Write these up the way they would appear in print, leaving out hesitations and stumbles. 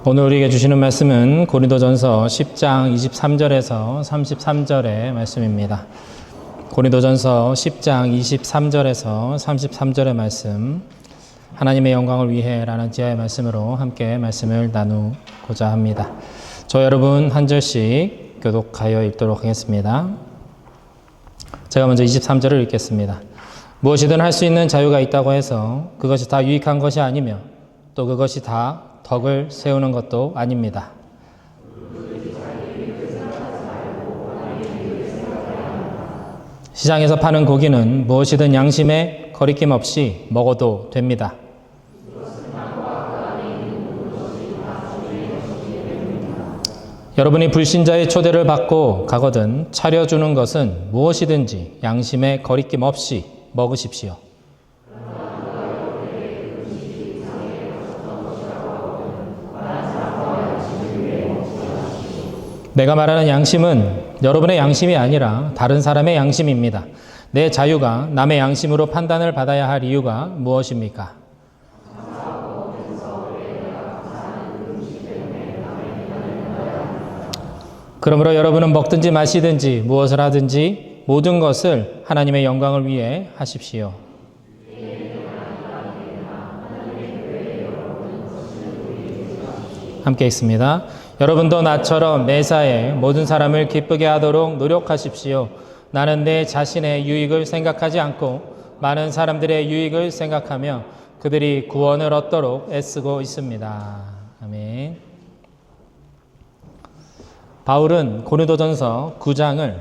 오늘 우리에게 주시는 말씀은 고린도전서 10장 23절에서 33절의 말씀입니다. 고린도전서 10장 23절에서 33절의 말씀, 하나님의 영광을 위해 라는 지하의 말씀으로 함께 말씀을 나누고자 합니다. 저 여러분 한 절씩 교독하여 읽도록 하겠습니다. 제가 먼저 23절을 읽겠습니다. 무엇이든 할 수 있는 자유가 있다고 해서 그것이 다 유익한 것이 아니며 또 그것이 다 덕을 세우는 것도 아닙니다. 시장에서 파는 고기는 무엇이든 양심에 거리낌 없이 먹어도 됩니다. 여러분이 불신자의 초대를 받고 가거든 차려주는 것은 무엇이든지 양심에 거리낌 없이 먹으십시오. 내가 말하는 양심은 여러분의 양심이 아니라 다른 사람의 양심입니다. 내 자유가 남의 양심으로 판단을 받아야 할 이유가 무엇입니까? 그러므로 여러분은 먹든지 마시든지 무엇을 하든지 모든 것을 하나님의 영광을 위해 하십시오. 함께 읽습니다. 여러분도 나처럼 매사에 모든 사람을 기쁘게 하도록 노력하십시오. 나는 내 자신의 유익을 생각하지 않고 많은 사람들의 유익을 생각하며 그들이 구원을 얻도록 애쓰고 있습니다. 아멘. 바울은 고린도전서 9장을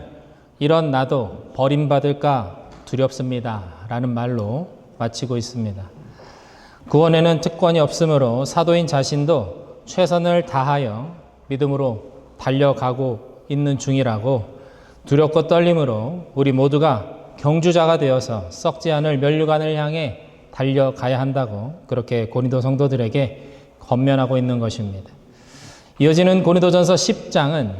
이런 나도 버림받을까 두렵습니다 라는 말로 마치고 있습니다. 구원에는 특권이 없으므로 사도인 자신도 최선을 다하여 믿음으로 달려가고 있는 중이라고 두렵고 떨림으로 우리 모두가 경주자가 되어서 썩지 않을 면류관을 향해 달려가야 한다고 그렇게 고린도 성도들에게 권면하고 있는 것입니다. 이어지는 고린도전서 10장은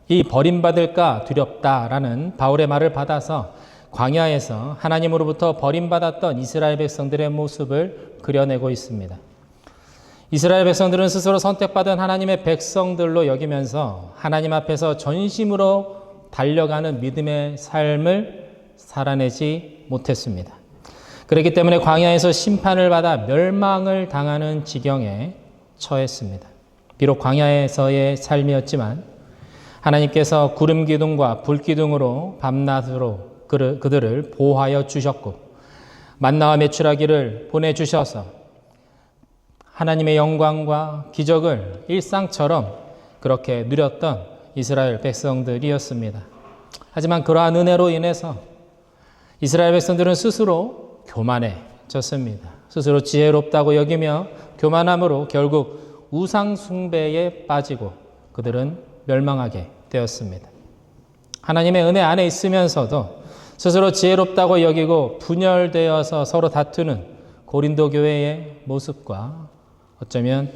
이 버림받을까 두렵다라는 바울의 말을 받아서 광야에서 하나님으로부터 버림받았던 이스라엘 백성들의 모습을 그려내고 있습니다. 이스라엘 백성들은 스스로 선택받은 하나님의 백성들로 여기면서 하나님 앞에서 전심으로 달려가는 믿음의 삶을 살아내지 못했습니다. 그렇기 때문에 광야에서 심판을 받아 멸망을 당하는 지경에 처했습니다. 비록 광야에서의 삶이었지만 하나님께서 구름 기둥과 불 기둥으로 밤낮으로 그들을 보호하여 주셨고 만나와 메추라기를 보내주셔서 하나님의 영광과 기적을 일상처럼 그렇게 누렸던 이스라엘 백성들이었습니다. 하지만 그러한 은혜로 인해서 이스라엘 백성들은 스스로 교만해졌습니다. 스스로 지혜롭다고 여기며 교만함으로 결국 우상 숭배에 빠지고 그들은 멸망하게 되었습니다. 하나님의 은혜 안에 있으면서도 스스로 지혜롭다고 여기고 분열되어서 서로 다투는 고린도 교회의 모습과 어쩌면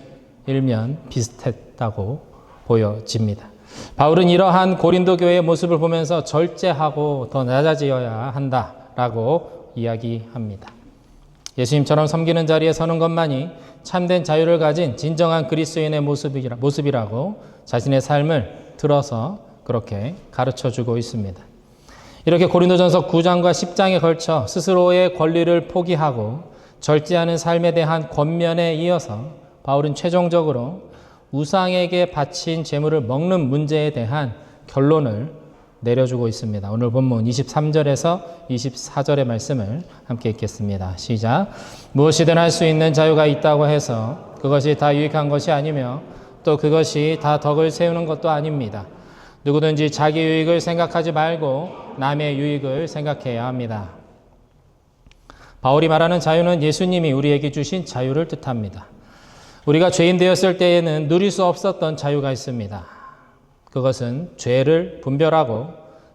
일면 비슷했다고 보여집니다. 바울은 이러한 고린도 교회의 모습을 보면서 절제하고 더 낮아지어야 한다라고 이야기합니다. 예수님처럼 섬기는 자리에 서는 것만이 참된 자유를 가진 진정한 그리스도인의 모습이라고 자신의 삶을 들어서 그렇게 가르쳐주고 있습니다. 이렇게 고린도전서 9장과 10장에 걸쳐 스스로의 권리를 포기하고 절제하는 삶에 대한 권면에 이어서 바울은 최종적으로 우상에게 바친 재물을 먹는 문제에 대한 결론을 내려주고 있습니다. 오늘 본문 23절에서 24절의 말씀을 함께 읽겠습니다. 시작. 무엇이든 할 수 있는 자유가 있다고 해서 그것이 다 유익한 것이 아니며 또 그것이 다 덕을 세우는 것도 아닙니다. 누구든지 자기 유익을 생각하지 말고 남의 유익을 생각해야 합니다. 바울이 말하는 자유는 예수님이 우리에게 주신 자유를 뜻합니다. 우리가 죄인 되었을 때에는 누릴 수 없었던 자유가 있습니다. 그것은 죄를 분별하고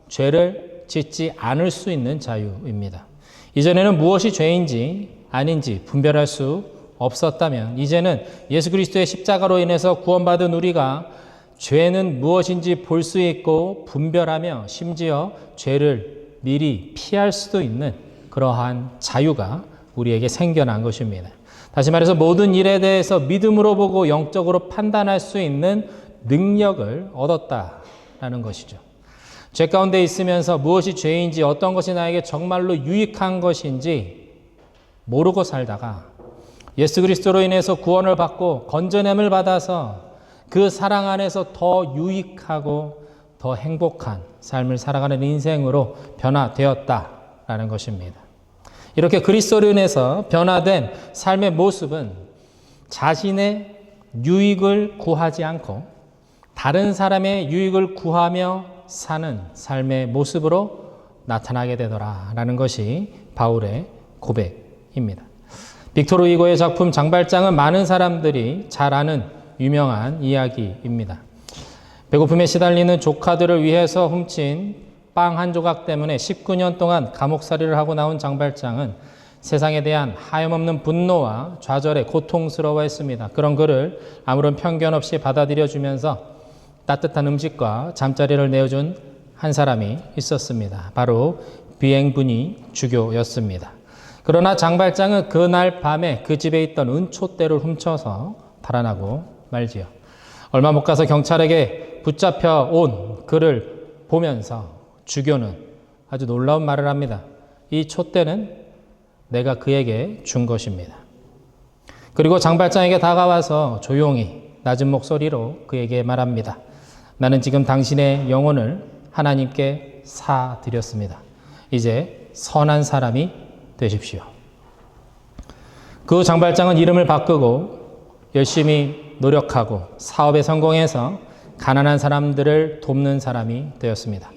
죄를 짓지 않을 수 있는 자유입니다. 이전에는 무엇이 죄인지 아닌지 분별할 수 없었다면 이제는 예수 그리스도의 십자가로 인해서 구원받은 우리가 죄는 무엇인지 볼 수 있고 분별하며 심지어 죄를 미리 피할 수도 있는 그러한 자유가 우리에게 생겨난 것입니다. 다시 말해서 모든 일에 대해서 믿음으로 보고 영적으로 판단할 수 있는 능력을 얻었다라는 것이죠. 죄 가운데 있으면서 무엇이 죄인지 어떤 것이 나에게 정말로 유익한 것인지 모르고 살다가 예수 그리스도로 인해서 구원을 받고 건져냄을 받아서 그 사랑 안에서 더 유익하고 더 행복한 삶을 살아가는 인생으로 변화되었다라는 것입니다. 이렇게 그리스도로 인해서 변화된 삶의 모습은 자신의 유익을 구하지 않고 다른 사람의 유익을 구하며 사는 삶의 모습으로 나타나게 되더라라는 것이 바울의 고백입니다. 빅토르 이고의 작품 장발장은 많은 사람들이 잘 아는 유명한 이야기입니다. 배고픔에 시달리는 조카들을 위해서 훔친 빵 한 조각 때문에 19년 동안 감옥살이를 하고 나온 장발장은 세상에 대한 하염없는 분노와 좌절에 고통스러워했습니다. 그런 그를 아무런 편견 없이 받아들여주면서 따뜻한 음식과 잠자리를 내어준 한 사람이 있었습니다. 바로 비행분이 주교였습니다. 그러나 장발장은 그날 밤에 그 집에 있던 은촛대를 훔쳐서 달아나고 말지요. 얼마 못 가서 경찰에게 붙잡혀 온 그를 보면서 주교는 아주 놀라운 말을 합니다. 이 촛대는 내가 그에게 준 것입니다. 그리고 장발장에게 다가와서 조용히 낮은 목소리로 그에게 말합니다. 나는 지금 당신의 영혼을 하나님께 사드렸습니다. 이제 선한 사람이 되십시오. 그 장발장은 이름을 바꾸고 열심히 노력하고 사업에 성공해서 가난한 사람들을 돕는 사람이 되었습니다.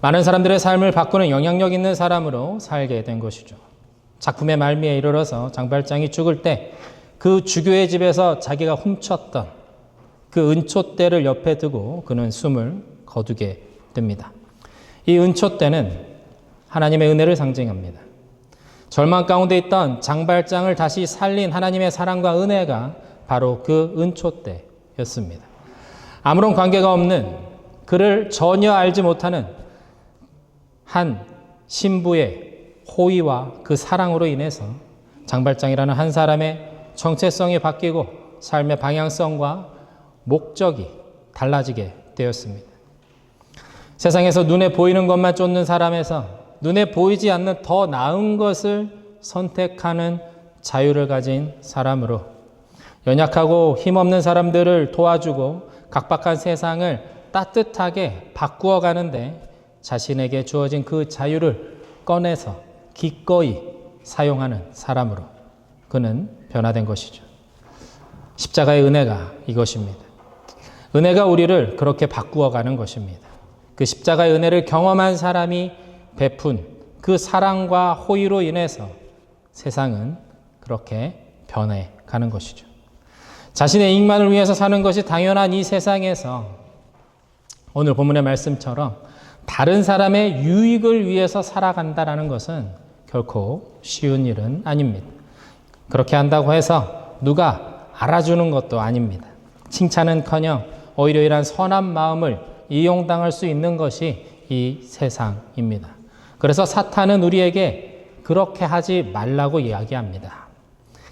많은 사람들의 삶을 바꾸는 영향력 있는 사람으로 살게 된 것이죠. 작품의 말미에 이르러서 장발장이 죽을 때 그 주교의 집에서 자기가 훔쳤던 그 은촛대를 옆에 두고 그는 숨을 거두게 됩니다. 이 은촛대는 하나님의 은혜를 상징합니다. 절망 가운데 있던 장발장을 다시 살린 하나님의 사랑과 은혜가 바로 그 은촛대였습니다. 아무런 관계가 없는 그를 전혀 알지 못하는 한 신부의 호의와 그 사랑으로 인해서 장발장이라는 한 사람의 정체성이 바뀌고 삶의 방향성과 목적이 달라지게 되었습니다. 세상에서 눈에 보이는 것만 쫓는 사람에서 눈에 보이지 않는 더 나은 것을 선택하는 자유를 가진 사람으로 연약하고 힘없는 사람들을 도와주고 각박한 세상을 따뜻하게 바꾸어 가는데 자신에게 주어진 그 자유를 꺼내서 기꺼이 사용하는 사람으로 그는 변화된 것이죠. 십자가의 은혜가 이것입니다. 은혜가 우리를 그렇게 바꾸어 가는 것입니다. 그 십자가의 은혜를 경험한 사람이 베푼 그 사랑과 호의로 인해서 세상은 그렇게 변해 가는 것이죠. 자신의 이익만을 위해서 사는 것이 당연한 이 세상에서 오늘 본문의 말씀처럼 다른 사람의 유익을 위해서 살아간다는 것은 결코 쉬운 일은 아닙니다. 그렇게 한다고 해서 누가 알아주는 것도 아닙니다. 칭찬은커녕 오히려 이러한 선한 마음을 이용당할 수 있는 것이 이 세상입니다. 그래서 사탄은 우리에게 그렇게 하지 말라고 이야기합니다.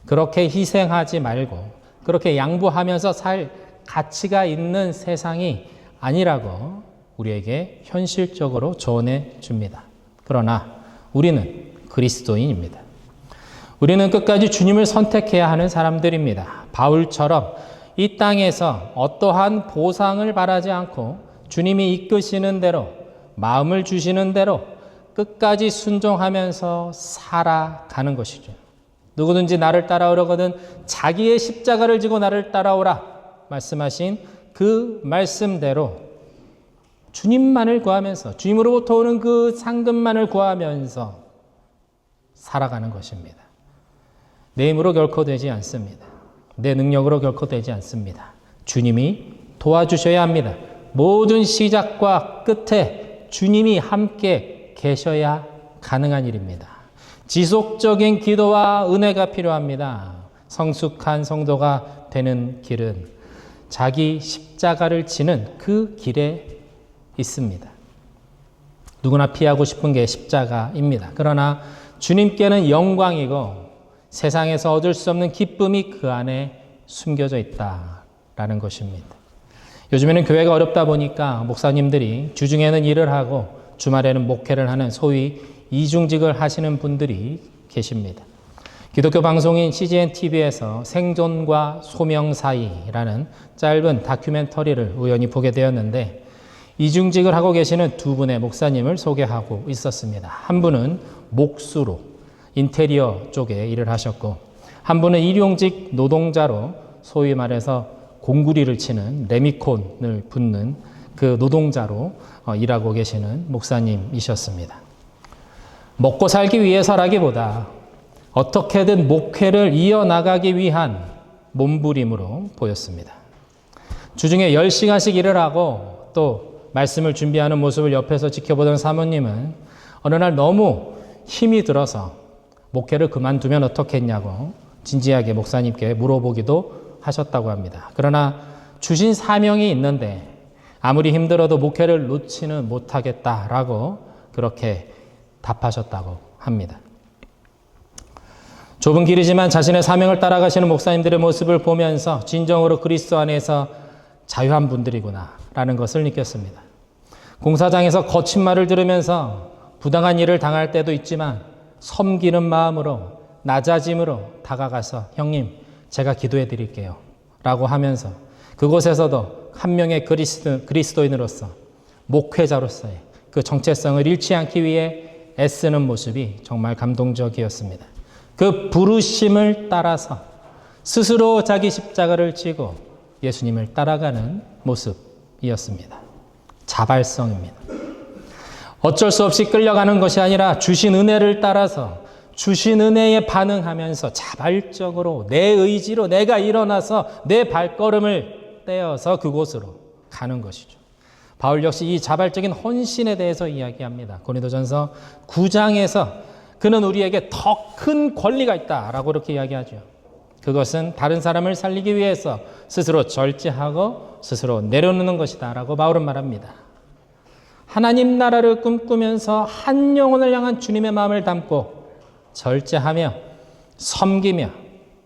그렇게 희생하지 말고 그렇게 양보하면서 살 가치가 있는 세상이 아니라고 우리에게 현실적으로 조언해 줍니다. 그러나 우리는 그리스도인입니다. 우리는 끝까지 주님을 선택해야 하는 사람들입니다. 바울처럼 이 땅에서 어떠한 보상을 바라지 않고 주님이 이끄시는 대로 마음을 주시는 대로 끝까지 순종하면서 살아가는 것이죠. 누구든지 나를 따라오려거든 자기의 십자가를 지고 나를 따라오라 말씀하신 그 말씀대로 주님만을 구하면서 주님으로부터 오는 그 상급만을 구하면서 살아가는 것입니다. 내 힘으로 결코 되지 않습니다. 내 능력으로 결코 되지 않습니다. 주님이 도와주셔야 합니다. 모든 시작과 끝에 주님이 함께 계셔야 가능한 일입니다. 지속적인 기도와 은혜가 필요합니다. 성숙한 성도가 되는 길은 자기 십자가를 지는 그 길에 있습니다. 누구나 피하고 싶은 게 십자가입니다. 그러나 주님께는 영광이고 세상에서 얻을 수 없는 기쁨이 그 안에 숨겨져 있다라는 것입니다. 요즘에는 교회가 어렵다 보니까 목사님들이 주중에는 일을 하고 주말에는 목회를 하는 소위 이중직을 하시는 분들이 계십니다. 기독교 방송인 CGN TV에서 생존과 소명 사이라는 짧은 다큐멘터리를 우연히 보게 되었는데 이중직을 하고 계시는 두 분의 목사님을 소개하고 있었습니다. 한 분은 목수로 인테리어 쪽에 일을 하셨고 한 분은 일용직 노동자로 소위 말해서 공구리를 치는 레미콘을 붓는 그 노동자로 일하고 계시는 목사님이셨습니다. 먹고 살기 위해서라기보다 어떻게든 목회를 이어나가기 위한 몸부림으로 보였습니다. 주중에 10시간씩 일을 하고 또 말씀을 준비하는 모습을 옆에서 지켜보던 사모님은 어느 날 너무 힘이 들어서 목회를 그만두면 어떻겠냐고 진지하게 목사님께 물어보기도 하셨다고 합니다. 그러나 주신 사명이 있는데 아무리 힘들어도 목회를 놓지는 못하겠다라고 그렇게 답하셨다고 합니다. 좁은 길이지만 자신의 사명을 따라가시는 목사님들의 모습을 보면서 진정으로 그리스도 안에서 자유한 분들이구나 라는 것을 느꼈습니다. 공사장에서 거친 말을 들으면서 부당한 일을 당할 때도 있지만 섬기는 마음으로 낮아짐으로 다가가서 형님 제가 기도해 드릴게요 라고 하면서 그곳에서도 한 명의 그리스도인으로서 목회자로서의 그 정체성을 잃지 않기 위해 애쓰는 모습이 정말 감동적이었습니다. 그 부르심을 따라서 스스로 자기 십자가를 지고 예수님을 따라가는 모습이었습니다. 자발성입니다. 어쩔 수 없이 끌려가는 것이 아니라 주신 은혜를 따라서 주신 은혜에 반응하면서 자발적으로 내 의지로 내가 일어나서 내 발걸음을 떼어서 그곳으로 가는 것이죠. 바울 역시 이 자발적인 헌신에 대해서 이야기합니다. 고린도전서 9장에서 그는 우리에게 더 큰 권리가 있다라고 이렇게 이야기하죠. 그것은 다른 사람을 살리기 위해서 스스로 절제하고 스스로 내려놓는 것이다라고 바울은 말합니다. 하나님 나라를 꿈꾸면서 한 영혼을 향한 주님의 마음을 담고 절제하며 섬기며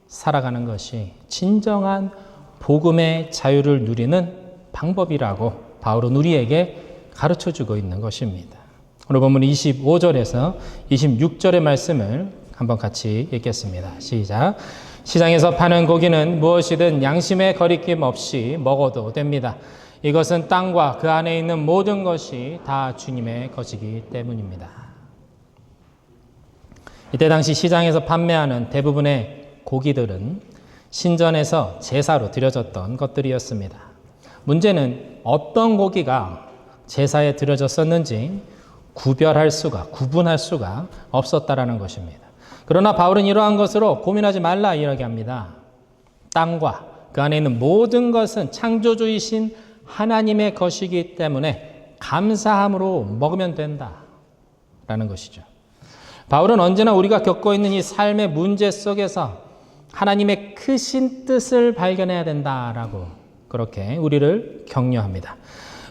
살아가는 것이 진정한 복음의 자유를 누리는 방법이라고 바울은 우리에게 가르쳐주고 있는 것입니다. 오늘 본문 25절에서 26절의 말씀을 한번 같이 읽겠습니다. 시작. 시장에서 파는 고기는 무엇이든 양심의 거리낌 없이 먹어도 됩니다. 이것은 땅과 그 안에 있는 모든 것이 다 주님의 것이기 때문입니다. 이때 당시 시장에서 판매하는 대부분의 고기들은 신전에서 제사로 드려졌던 것들이었습니다. 문제는 어떤 고기가 제사에 드려졌었는지 구분할 수가 없었다라는 것입니다. 그러나 바울은 이러한 것으로 고민하지 말라 이야기합니다. 땅과 그 안에 있는 모든 것은 창조주이신 하나님의 것이기 때문에 감사함으로 먹으면 된다라는 것이죠. 바울은 언제나 우리가 겪고 있는 이 삶의 문제 속에서 하나님의 크신 뜻을 발견해야 된다라고 그렇게 우리를 격려합니다.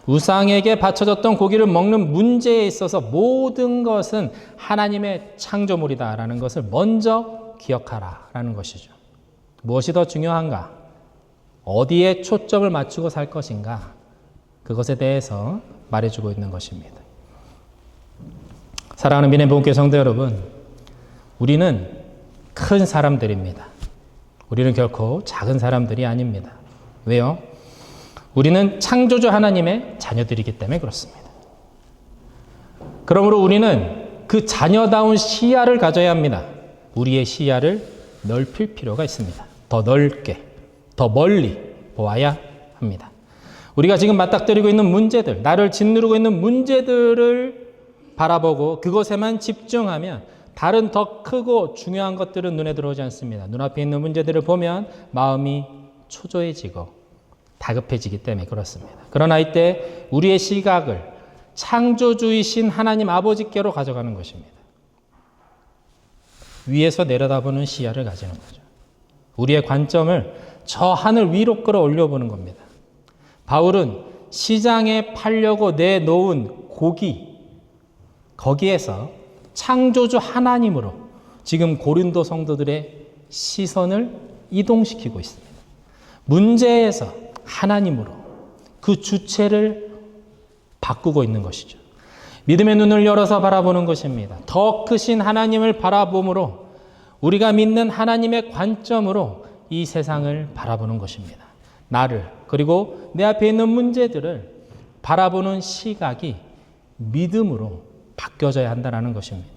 우상에게 바쳐졌던 고기를 먹는 문제에 있어서 모든 것은 하나님의 창조물이다라는 것을 먼저 기억하라라는 것이죠. 무엇이 더 중요한가? 어디에 초점을 맞추고 살 것인가? 그것에 대해서 말해주고 있는 것입니다. 사랑하는 믿음의 본교회 성도 여러분, 우리는 큰 사람들입니다. 우리는 결코 작은 사람들이 아닙니다. 왜요? 우리는 창조주 하나님의 자녀들이기 때문에 그렇습니다. 그러므로 우리는 그 자녀다운 시야를 가져야 합니다. 우리의 시야를 넓힐 필요가 있습니다. 더 넓게, 더 멀리 보아야 합니다. 우리가 지금 맞닥뜨리고 있는 문제들, 나를 짓누르고 있는 문제들을 바라보고 그것에만 집중하면 다른 더 크고 중요한 것들은 눈에 들어오지 않습니다. 눈앞에 있는 문제들을 보면 마음이 초조해지고 다급해지기 때문에 그렇습니다. 그러나 이때 우리의 시각을 창조주이신 하나님 아버지께로 가져가는 것입니다. 위에서 내려다보는 시야를 가지는 거죠. 우리의 관점을 저 하늘 위로 끌어올려 보는 겁니다. 바울은 시장에 팔려고 내놓은 고기, 거기에서 창조주 하나님으로 지금 고린도 성도들의 시선을 이동시키고 있습니다. 문제에서 하나님으로 그 주체를 바꾸고 있는 것이죠. 믿음의 눈을 열어서 바라보는 것입니다. 더 크신 하나님을 바라봄으로 우리가 믿는 하나님의 관점으로 이 세상을 바라보는 것입니다. 나를 그리고 내 앞에 있는 문제들을 바라보는 시각이 믿음으로 바뀌어져야 한다는 것입니다.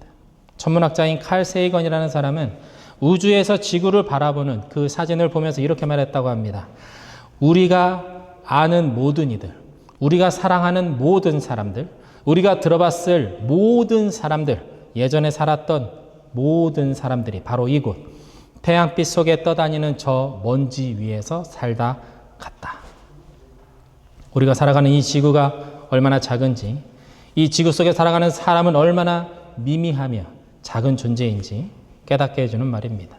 천문학자인 칼 세이건이라는 사람은 우주에서 지구를 바라보는 그 사진을 보면서 이렇게 말했다고 합니다. 우리가 아는 모든 이들, 우리가 사랑하는 모든 사람들, 우리가 들어봤을 모든 사람들, 예전에 살았던 모든 사람들이 바로 이곳 태양빛 속에 떠다니는 저 먼지 위에서 살다 갔다. 우리가 살아가는 이 지구가 얼마나 작은지, 이 지구 속에 살아가는 사람은 얼마나 미미하며 작은 존재인지 깨닫게 해주는 말입니다.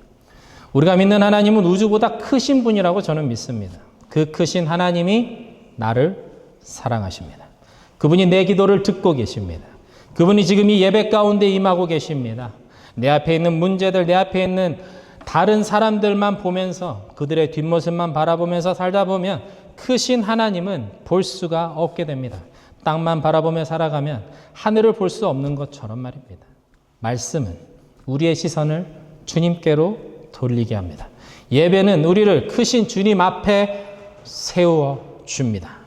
우리가 믿는 하나님은 우주보다 크신 분이라고 저는 믿습니다. 그 크신 하나님이 나를 사랑하십니다. 그분이 내 기도를 듣고 계십니다. 그분이 지금 이 예배 가운데 임하고 계십니다. 내 앞에 있는 문제들, 내 앞에 있는 다른 사람들만 보면서 그들의 뒷모습만 바라보면서 살다 보면 크신 하나님은 볼 수가 없게 됩니다. 땅만 바라보며 살아가면 하늘을 볼 수 없는 것처럼 말입니다. 말씀은 우리의 시선을 주님께로 돌리게 합니다. 예배는 우리를 크신 주님 앞에 세워 줍니다.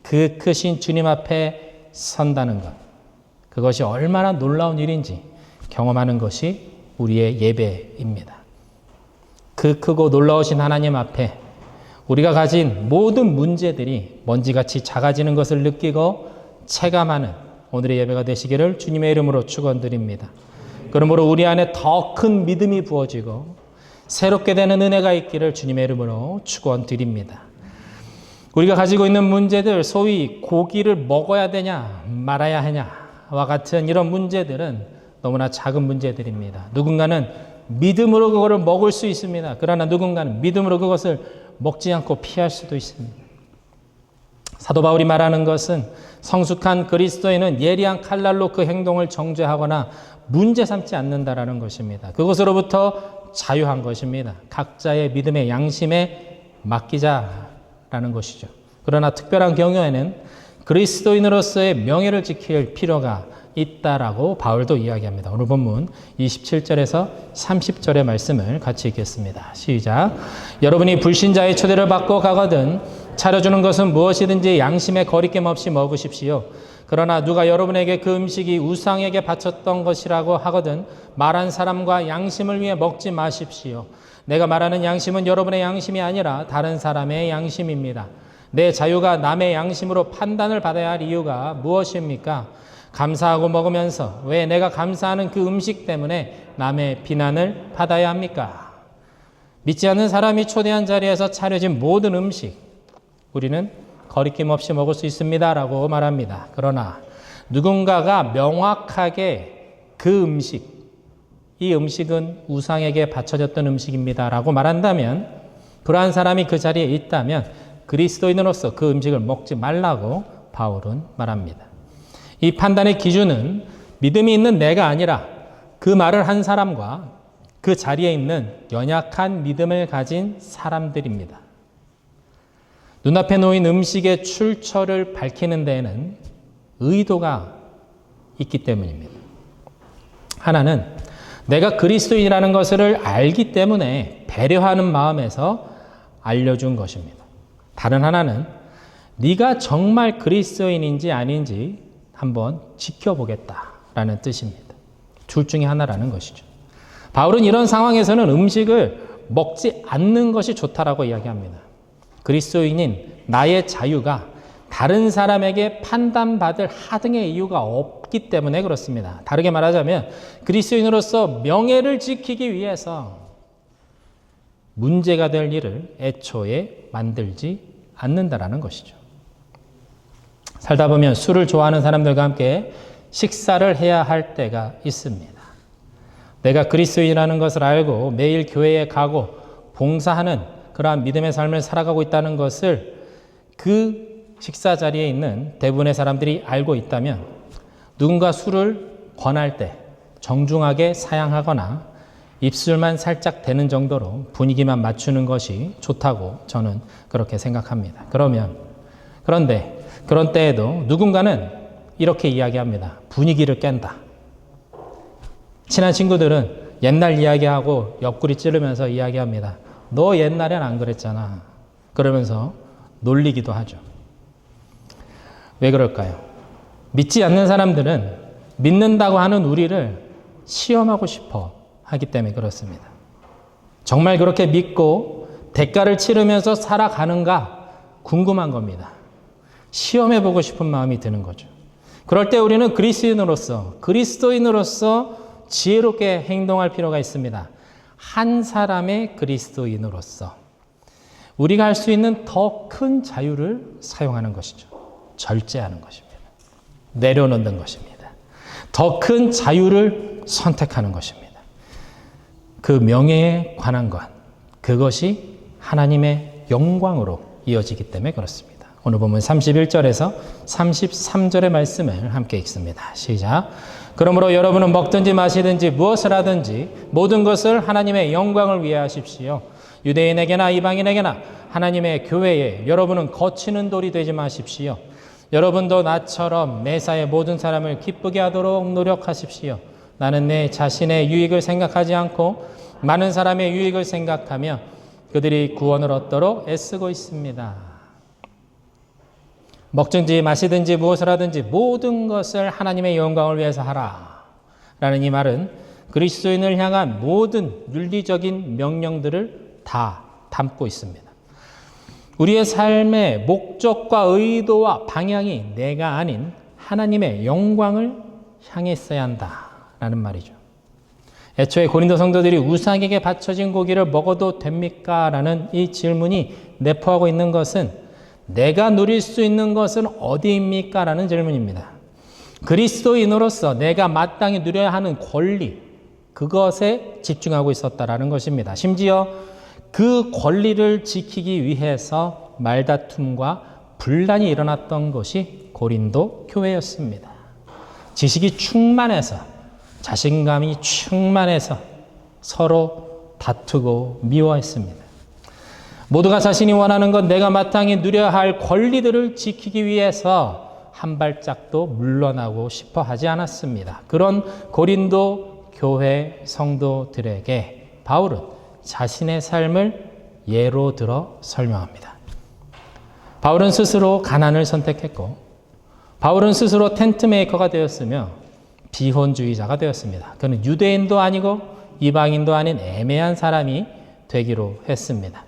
그 크신 주님 앞에 선다는 것, 그것이 얼마나 놀라운 일인지 경험하는 것이 우리의 예배입니다. 그 크고 놀라우신 하나님 앞에 우리가 가진 모든 문제들이 먼지같이 작아지는 것을 느끼고 체감하는 오늘의 예배가 되시기를 주님의 이름으로 축원드립니다. 그러므로 우리 안에 더 큰 믿음이 부어지고 새롭게 되는 은혜가 있기를 주님의 이름으로 축원드립니다. 우리가 가지고 있는 문제들, 소위 고기를 먹어야 되냐 말아야 하냐와 같은 이런 문제들은 너무나 작은 문제들입니다. 누군가는 믿음으로 그것을 먹을 수 있습니다. 그러나 누군가는 믿음으로 그것을 먹지 않고 피할 수도 있습니다. 사도 바울이 말하는 것은 성숙한 그리스도인은 예리한 칼날로 그 행동을 정죄하거나 문제 삼지 않는다라는 것입니다. 그것으로부터 자유한 것입니다. 각자의 믿음의 양심에 맡기자라는 것이죠. 그러나 특별한 경우에는 그리스도인으로서의 명예를 지킬 필요가 있다라고 바울도 이야기합니다. 오늘 본문 27절에서 30절의 말씀을 같이 읽겠습니다. 시작. 여러분이 불신자의 초대를 받고 가거든 차려주는 것은 무엇이든지 양심에 거리낌 없이 먹으십시오. 그러나 누가 여러분에게 그 음식이 우상에게 바쳤던 것이라고 하거든 말한 사람과 양심을 위해 먹지 마십시오. 내가 말하는 양심은 여러분의 양심이 아니라 다른 사람의 양심입니다. 내 자유가 남의 양심으로 판단을 받아야 할 이유가 무엇입니까? 감사하고 먹으면서 왜 내가 감사하는 그 음식 때문에 남의 비난을 받아야 합니까? 믿지 않는 사람이 초대한 자리에서 차려진 모든 음식 우리는 거리낌 없이 먹을 수 있습니다 라고 말합니다. 그러나 누군가가 명확하게 그 음식, 이 음식은 우상에게 바쳐졌던 음식입니다 라고 말한다면 그러한 사람이 그 자리에 있다면 그리스도인으로서 그 음식을 먹지 말라고 바울은 말합니다. 이 판단의 기준은 믿음이 있는 내가 아니라 그 말을 한 사람과 그 자리에 있는 연약한 믿음을 가진 사람들입니다. 눈앞에 놓인 음식의 출처를 밝히는 데에는 의도가 있기 때문입니다. 하나는 내가 그리스도인이라는 것을 알기 때문에 배려하는 마음에서 알려준 것입니다. 다른 하나는 네가 정말 그리스도인인지 아닌지 한번 지켜보겠다라는 뜻입니다. 둘 중에 하나라는 것이죠. 바울은 이런 상황에서는 음식을 먹지 않는 것이 좋다라고 이야기합니다. 그리스도인인 나의 자유가 다른 사람에게 판단받을 하등의 이유가 없기 때문에 그렇습니다. 다르게 말하자면 그리스도인으로서 명예를 지키기 위해서 문제가 될 일을 애초에 만들지 않는다라는 것이죠. 살다 보면 술을 좋아하는 사람들과 함께 식사를 해야 할 때가 있습니다. 내가 그리스도인이라는 것을 알고 매일 교회에 가고 봉사하는 그러한 믿음의 삶을 살아가고 있다는 것을 그 식사 자리에 있는 대부분의 사람들이 알고 있다면 누군가 술을 권할 때 정중하게 사양하거나 입술만 살짝 대는 정도로 분위기만 맞추는 것이 좋다고 저는 그렇게 생각합니다. 그런데 그런 때에도 누군가는 이렇게 이야기합니다. 분위기를 깬다. 친한 친구들은 옛날 이야기하고 옆구리 찌르면서 이야기합니다. 너 옛날엔 안 그랬잖아. 그러면서 놀리기도 하죠. 왜 그럴까요? 믿지 않는 사람들은 믿는다고 하는 우리를 시험하고 싶어 하기 때문에 그렇습니다. 정말 그렇게 믿고 대가를 치르면서 살아가는가 궁금한 겁니다. 시험해보고 싶은 마음이 드는 거죠. 그럴 때 우리는 그리스도인으로서 지혜롭게 행동할 필요가 있습니다. 한 사람의 그리스도인으로서 우리가 할 수 있는 더 큰 자유를 사용하는 것이죠. 절제하는 것입니다. 내려놓는 것입니다. 더 큰 자유를 선택하는 것입니다. 그 명예에 관한 것, 그것이 하나님의 영광으로 이어지기 때문에 그렇습니다. 오늘 보면 31절에서 33절의 말씀을 함께 읽습니다. 시작. 그러므로 여러분은 먹든지 마시든지 무엇을 하든지 모든 것을 하나님의 영광을 위해 하십시오. 유대인에게나 이방인에게나 하나님의 교회에 여러분은 거치는 돌이 되지 마십시오. 여러분도 나처럼 매사에 모든 사람을 기쁘게 하도록 노력하십시오. 나는 내 자신의 유익을 생각하지 않고 많은 사람의 유익을 생각하며 그들이 구원을 얻도록 애쓰고 있습니다. 먹든지 마시든지 무엇을 하든지 모든 것을 하나님의 영광을 위해서 하라. 라는 이 말은 그리스도인을 향한 모든 윤리적인 명령들을 다 담고 있습니다. 우리의 삶의 목적과 의도와 방향이 내가 아닌 하나님의 영광을 향했어야 한다라는 말이죠. 애초에 고린도 성도들이 우상에게 바쳐진 고기를 먹어도 됩니까? 라는 이 질문이 내포하고 있는 것은 내가 누릴 수 있는 것은 어디입니까? 라는 질문입니다. 그리스도인으로서 내가 마땅히 누려야 하는 권리, 그것에 집중하고 있었다라는 것입니다. 심지어 그 권리를 지키기 위해서 말다툼과 분란이 일어났던 것이 고린도 교회였습니다. 지식이 충만해서, 자신감이 충만해서 서로 다투고 미워했습니다. 모두가 자신이 원하는 것, 내가 마땅히 누려야 할 권리들을 지키기 위해서 한 발짝도 물러나고 싶어 하지 않았습니다. 그런 고린도 교회 성도들에게 바울은 자신의 삶을 예로 들어 설명합니다. 바울은 스스로 가난을 선택했고, 바울은 스스로 텐트메이커가 되었으며 비혼주의자가 되었습니다. 그는 유대인도 아니고 이방인도 아닌 애매한 사람이 되기로 했습니다.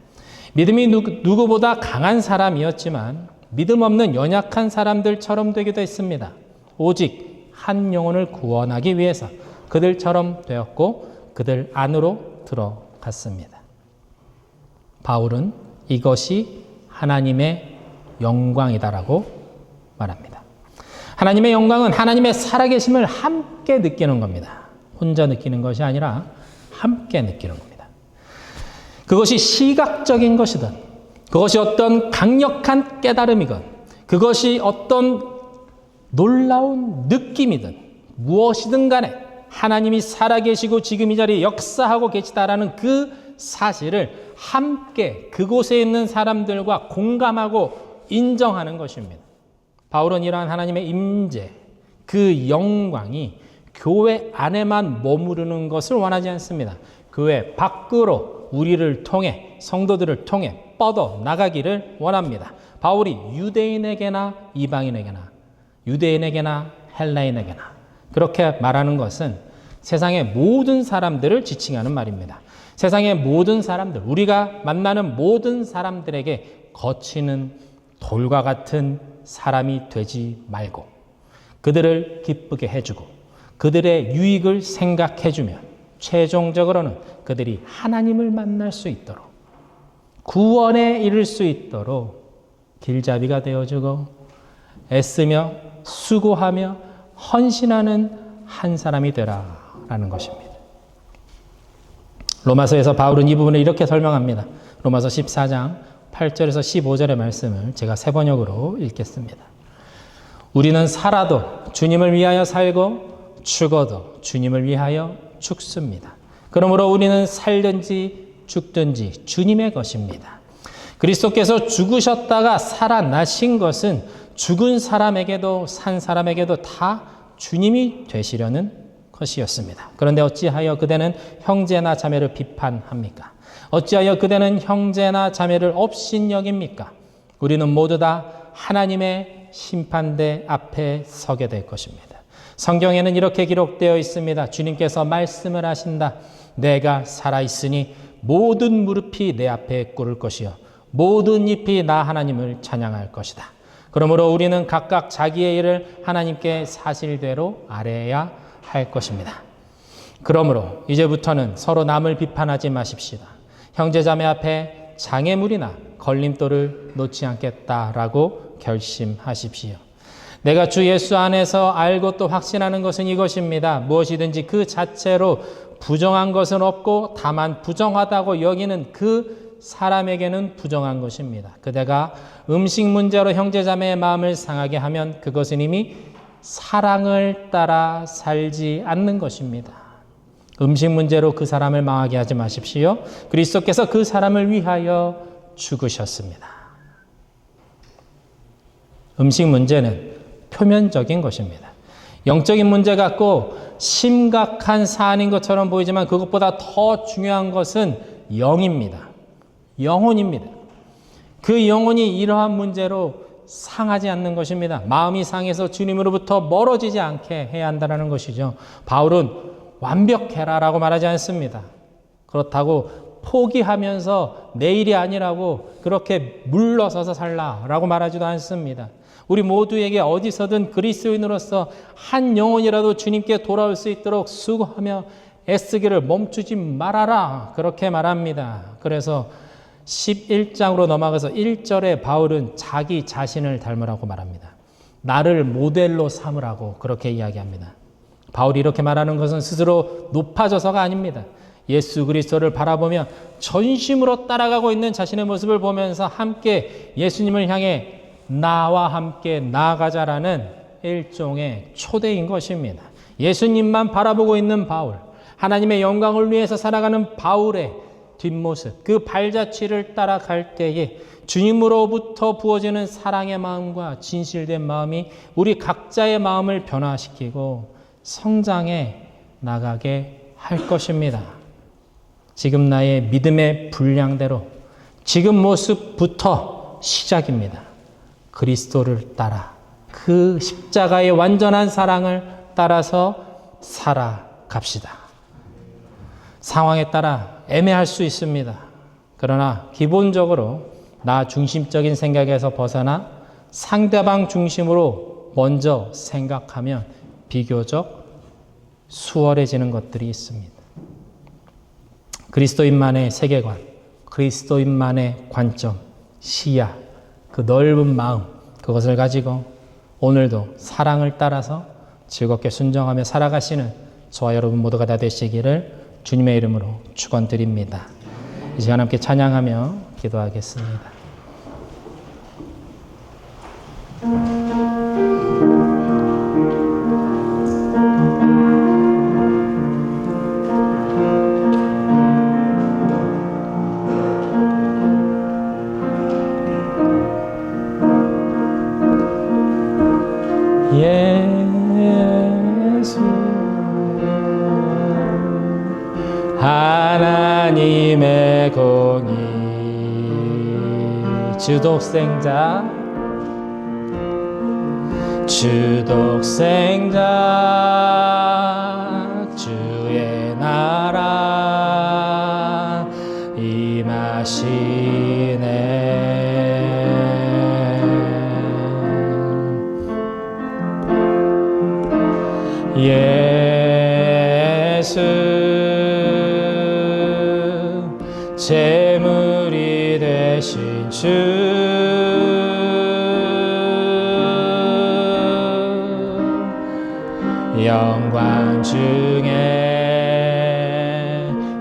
믿음이 누구보다 강한 사람이었지만 믿음 없는 연약한 사람들처럼 되기도 했습니다. 오직 한 영혼을 구원하기 위해서 그들처럼 되었고 그들 안으로 들어갔습니다. 바울은 이것이 하나님의 영광이다라고 말합니다. 하나님의 영광은 하나님의 살아계심을 함께 느끼는 겁니다. 혼자 느끼는 것이 아니라 함께 느끼는 겁니다. 그것이 시각적인 것이든, 그것이 어떤 강력한 깨달음이건, 그것이 어떤 놀라운 느낌이든, 무엇이든 간에 하나님이 살아계시고 지금 이 자리에 역사하고 계시다라는 그 사실을 함께 그곳에 있는 사람들과 공감하고 인정하는 것입니다. 바울은 이러한 하나님의 임재, 그 영광이 교회 안에만 머무르는 것을 원하지 않습니다. 교회 밖으로 우리를 통해, 성도들을 통해 뻗어 나가기를 원합니다. 바울이 유대인에게나 이방인에게나, 유대인에게나 헬라인에게나 그렇게 말하는 것은 세상의 모든 사람들을 지칭하는 말입니다. 세상의 모든 사람들, 우리가 만나는 모든 사람들에게 거치는 돌과 같은 사람이 되지 말고 그들을 기쁘게 해주고 그들의 유익을 생각해주며 최종적으로는 그들이 하나님을 만날 수 있도록, 구원에 이를 수 있도록 길잡이가 되어주고 애쓰며 수고하며 헌신하는 한 사람이 되라라는 것입니다. 로마서에서 바울은 이 부분을 이렇게 설명합니다. 로마서 14장 8절에서 15절의 말씀을 제가 세 번역으로 읽겠습니다. 우리는 살아도 주님을 위하여 살고 죽어도 주님을 위하여 죽습니다. 그러므로 우리는 살든지 죽든지 주님의 것입니다. 그리스도께서 죽으셨다가 살아나신 것은 죽은 사람에게도 산 사람에게도 다 주님이 되시려는 것이었습니다. 그런데 어찌하여 그대는 형제나 자매를 비판합니까? 어찌하여 그대는 형제나 자매를 업신여깁니까? 우리는 모두 다 하나님의 심판대 앞에 서게 될 것입니다. 성경에는 이렇게 기록되어 있습니다. 주님께서 말씀을 하신다. 내가 살아있으니 모든 무릎이 내 앞에 꿇을 것이요 모든 입이 나 하나님을 찬양할 것이다. 그러므로 우리는 각각 자기의 일을 하나님께 사실대로 아뢰어야 할 것입니다. 그러므로 이제부터는 서로 남을 비판하지 마십시다. 형제자매 앞에 장애물이나 걸림돌을 놓지 않겠다라고 결심하십시오. 내가 주 예수 안에서 알고 또 확신하는 것은 이것입니다. 무엇이든지 그 자체로 부정한 것은 없고 다만 부정하다고 여기는 그 사람에게는 부정한 것입니다. 그대가 음식 문제로 형제자매의 마음을 상하게 하면 그것은 이미 사랑을 따라 살지 않는 것입니다. 음식 문제로 그 사람을 망하게 하지 마십시오. 그리스도께서 그 사람을 위하여 죽으셨습니다. 음식 문제는 표면적인 것입니다. 영적인 문제 같고 심각한 사안인 것처럼 보이지만 그것보다 더 중요한 것은 영입니다. 영혼입니다. 그 영혼이 이러한 문제로 상하지 않는 것입니다. 마음이 상해서 주님으로부터 멀어지지 않게 해야 한다는 것이죠. 바울은 완벽해라라고 말하지 않습니다. 그렇다고 포기하면서 내일이 아니라고 그렇게 물러서서 살라라고 말하지도 않습니다. 우리 모두에게 어디서든 그리스도인으로서 한 영혼이라도 주님께 돌아올 수 있도록 수고하며 애쓰기를 멈추지 말아라 그렇게 말합니다. 그래서 11장으로 넘어가서 1절에 바울은 자기 자신을 닮으라고 말합니다. 나를 모델로 삼으라고 그렇게 이야기합니다. 바울이 이렇게 말하는 것은 스스로 높아져서가 아닙니다. 예수 그리스도를 바라보며 전심으로 따라가고 있는 자신의 모습을 보면서 함께 예수님을 향해 나와 함께 나아가자라는 일종의 초대인 것입니다. 예수님만 바라보고 있는 바울, 하나님의 영광을 위해서 살아가는 바울의 뒷모습, 그 발자취를 따라갈 때에 주님으로부터 부어지는 사랑의 마음과 진실된 마음이 우리 각자의 마음을 변화시키고 성장해 나가게 할 것입니다. 지금 나의 믿음의 분량대로 지금 모습부터 시작입니다. 그리스도를 따라 그 십자가의 완전한 사랑을 따라서 살아갑시다. 상황에 따라 애매할 수 있습니다. 그러나 기본적으로 나 중심적인 생각에서 벗어나 상대방 중심으로 먼저 생각하면 비교적 수월해지는 것들이 있습니다. 그리스도인만의 세계관, 그리스도인만의 관점, 시야, 그 넓은 마음, 그것을 가지고 오늘도 사랑을 따라서 즐겁게 순종하며 살아가시는 저와 여러분 모두가 다 되시기를 주님의 이름으로 축원드립니다. 이 시간 함께 찬양하며 기도하겠습니다. 예수 하나님의 공의 주독생자 주의 나라 임하시네 예수 제물이 되신 주 영광 중에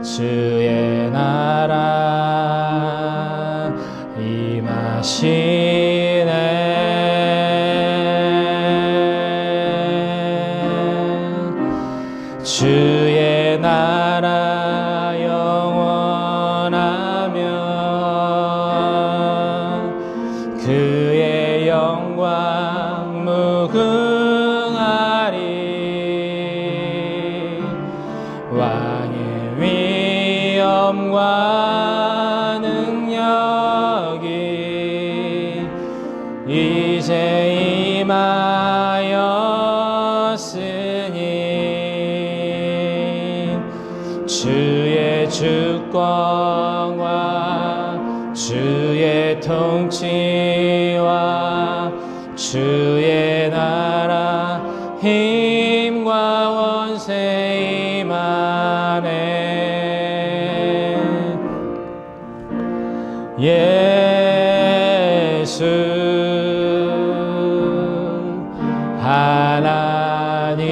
주의 나라 임하시네 주의 나라 영광 무궁하리. 왕의 위엄과 능력이 이제 임하였으니 주의 주권과 주의 통치와 주의 나라 힘과 원세 임하네. 예수 하나님의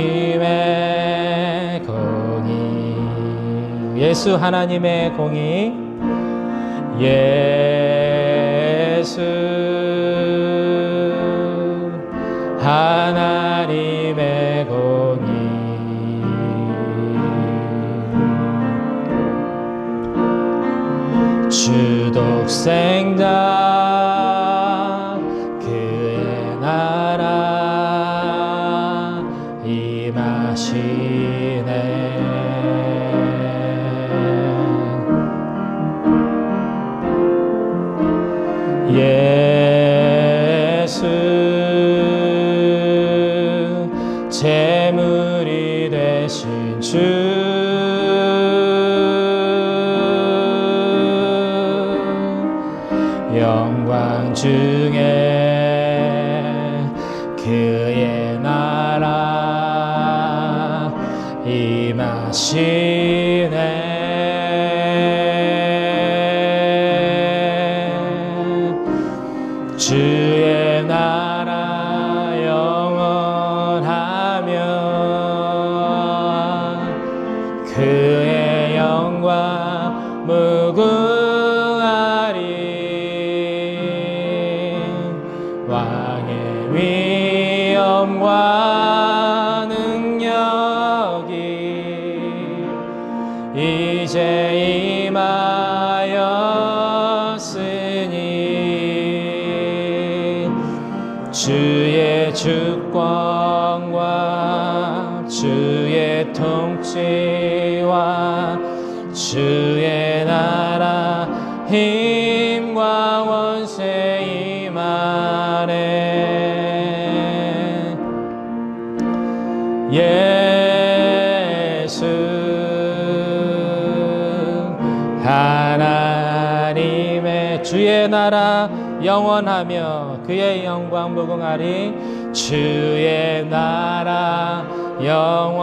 공의, 예수 하나님의 공의, 예수 하나님의 공의. 주독생자 그의 나라 임하시네. 예수 제물이 되신 주, 영광 중에 그의 나라 임하시네. 주의 나라 영원하며 그의 영광 무궁하리. 왕의 위엄과 능력이 이제 임하였으니 주의 주권과 주의 통치와 주의 나라 힘과 원세 임하네. 예수 하나님의 주의 나라 영원하며 그의 영광 무궁하리. 주의 나라 영원하며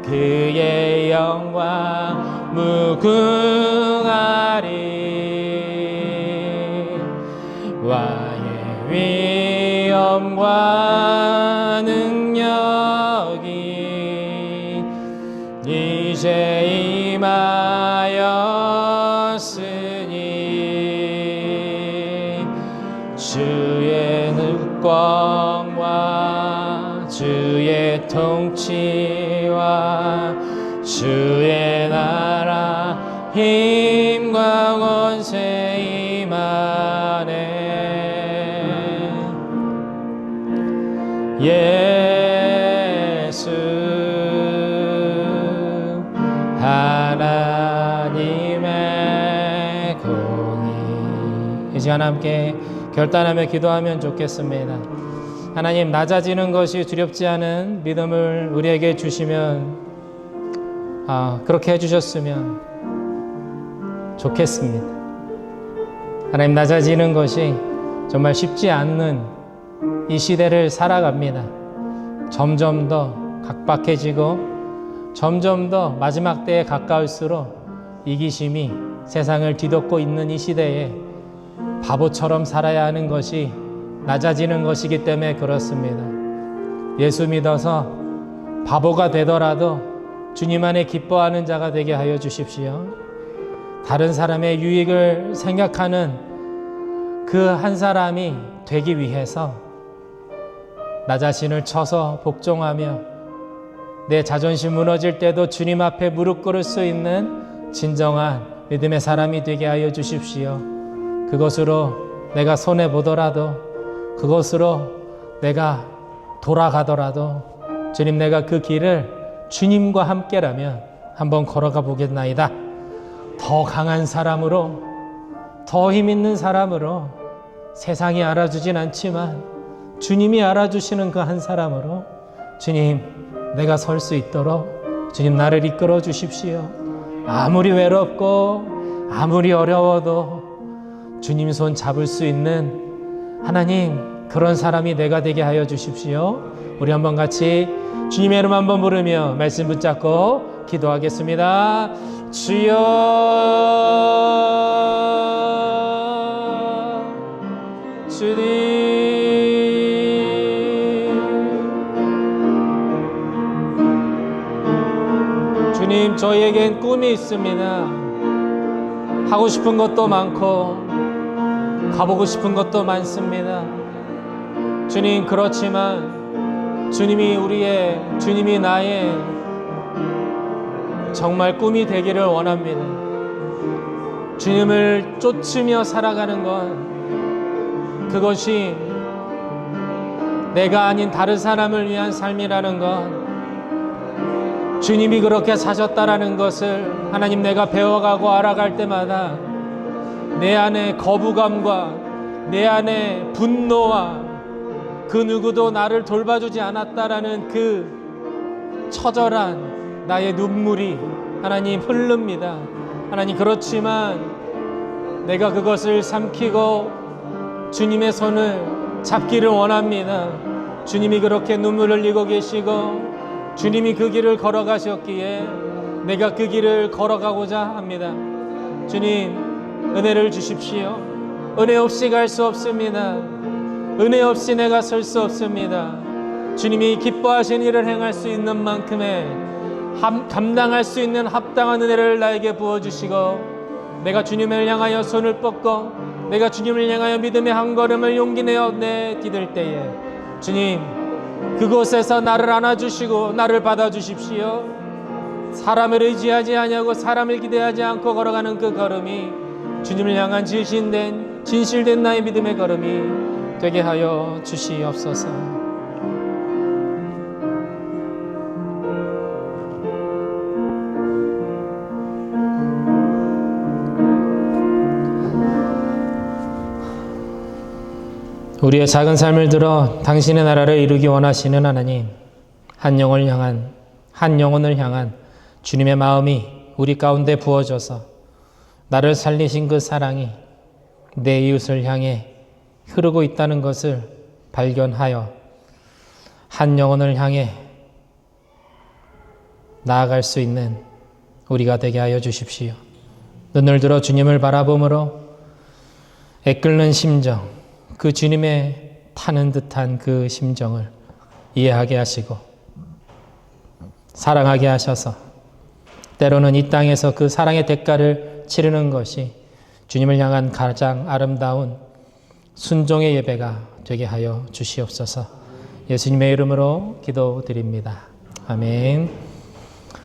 그의 영광 무궁하리. 왕의 위엄과 능력이 이제 임하였으니 주의 늑권과 주의 통치와 주의 나라 힘과 권세 임하네. 예수 하나님의 공의. 이 시간 함께 결단하며 기도하면 좋겠습니다. 하나님, 낮아지는 것이 두렵지 않은 믿음을 우리에게 주시면 그렇게 해주셨으면 좋겠습니다. 하나님, 낮아지는 것이 정말 쉽지 않는 이 시대를 살아갑니다. 점점 더 각박해지고 점점 더 마지막 때에 가까울수록 이기심이 세상을 뒤덮고 있는 이 시대에 바보처럼 살아야 하는 것이 낮아지는 것이기 때문에 그렇습니다. 예수 믿어서 바보가 되더라도 주님 안에 기뻐하는 자가 되게 하여 주십시오. 다른 사람의 유익을 생각하는 그 한 사람이 되기 위해서 나 자신을 쳐서 복종하며 내 자존심 무너질 때도 주님 앞에 무릎 꿇을 수 있는 진정한 믿음의 사람이 되게 하여 주십시오. 그것으로 내가 손해보더라도, 그것으로 내가 돌아가더라도 주님, 내가 그 길을 주님과 함께라면 한번 걸어가 보겠나이다. 더 강한 사람으로, 더 힘있는 사람으로, 세상이 알아주진 않지만 주님이 알아주시는 그 한 사람으로 주님, 내가 설 수 있도록 주님 나를 이끌어 주십시오. 아무리 외롭고 아무리 어려워도 주님 손 잡을 수 있는 하나님, 그런 사람이 내가 되게 하여 주십시오. 우리 한번 같이 주님의 이름 한번 부르며 말씀 붙잡고 기도하겠습니다. 주여, 주님, 주님, 저희에겐 꿈이 있습니다. 하고 싶은 것도 많고 가보고 싶은 것도 많습니다. 주님, 그렇지만 주님이 나의 정말 꿈이 되기를 원합니다. 주님을 쫓으며 살아가는 것, 그것이 내가 아닌 다른 사람을 위한 삶이라는 것, 주님이 그렇게 사셨다라는 것을 하나님, 내가 배워가고 알아갈 때마다 내 안에 거부감과 내 안에 분노와 그 누구도 나를 돌봐주지 않았다라는 그 처절한 나의 눈물이 하나님 흐릅니다. 하나님, 그렇지만 내가 그것을 삼키고 주님의 손을 잡기를 원합니다. 주님이 그렇게 눈물을 흘리고 계시고 주님이 그 길을 걸어가셨기에 내가 그 길을 걸어가고자 합니다. 주님, 은혜를 주십시오. 은혜 없이 갈 수 없습니다. 은혜 없이 내가 설 수 없습니다. 주님이 기뻐하신 일을 행할 수 있는 만큼의 감당할 수 있는 합당한 은혜를 나에게 부어주시고, 내가 주님을 향하여 손을 뻗고 내가 주님을 향하여 믿음의 한 걸음을 용기 내어 내디딜 때에 주님, 그곳에서 나를 안아주시고 나를 받아주십시오. 사람을 의지하지 아니하고 사람을 기대하지 않고 걸어가는 그 걸음이 주님을 향한 진실된 나의 믿음의 걸음이 되게 하여 주시옵소서. 우리의 작은 삶을 들어 당신의 나라를 이루기 원하시는 하나님, 한 영혼을 향한 주님의 마음이 우리 가운데 부어져서 나를 살리신 그 사랑이 내 이웃을 향해 흐르고 있다는 것을 발견하여 한 영혼을 향해 나아갈 수 있는 우리가 되게 하여 주십시오. 눈을 들어 주님을 바라봄으로 애끓는 심정, 그 주님의 타는 듯한 그 심정을 이해하게 하시고 사랑하게 하셔서 때로는 이 땅에서 그 사랑의 대가를 치르는 것이 주님을 향한 가장 아름다운 순종의 예배가 되게 하여 주시옵소서. 예수님의 이름으로 기도드립니다. 아멘.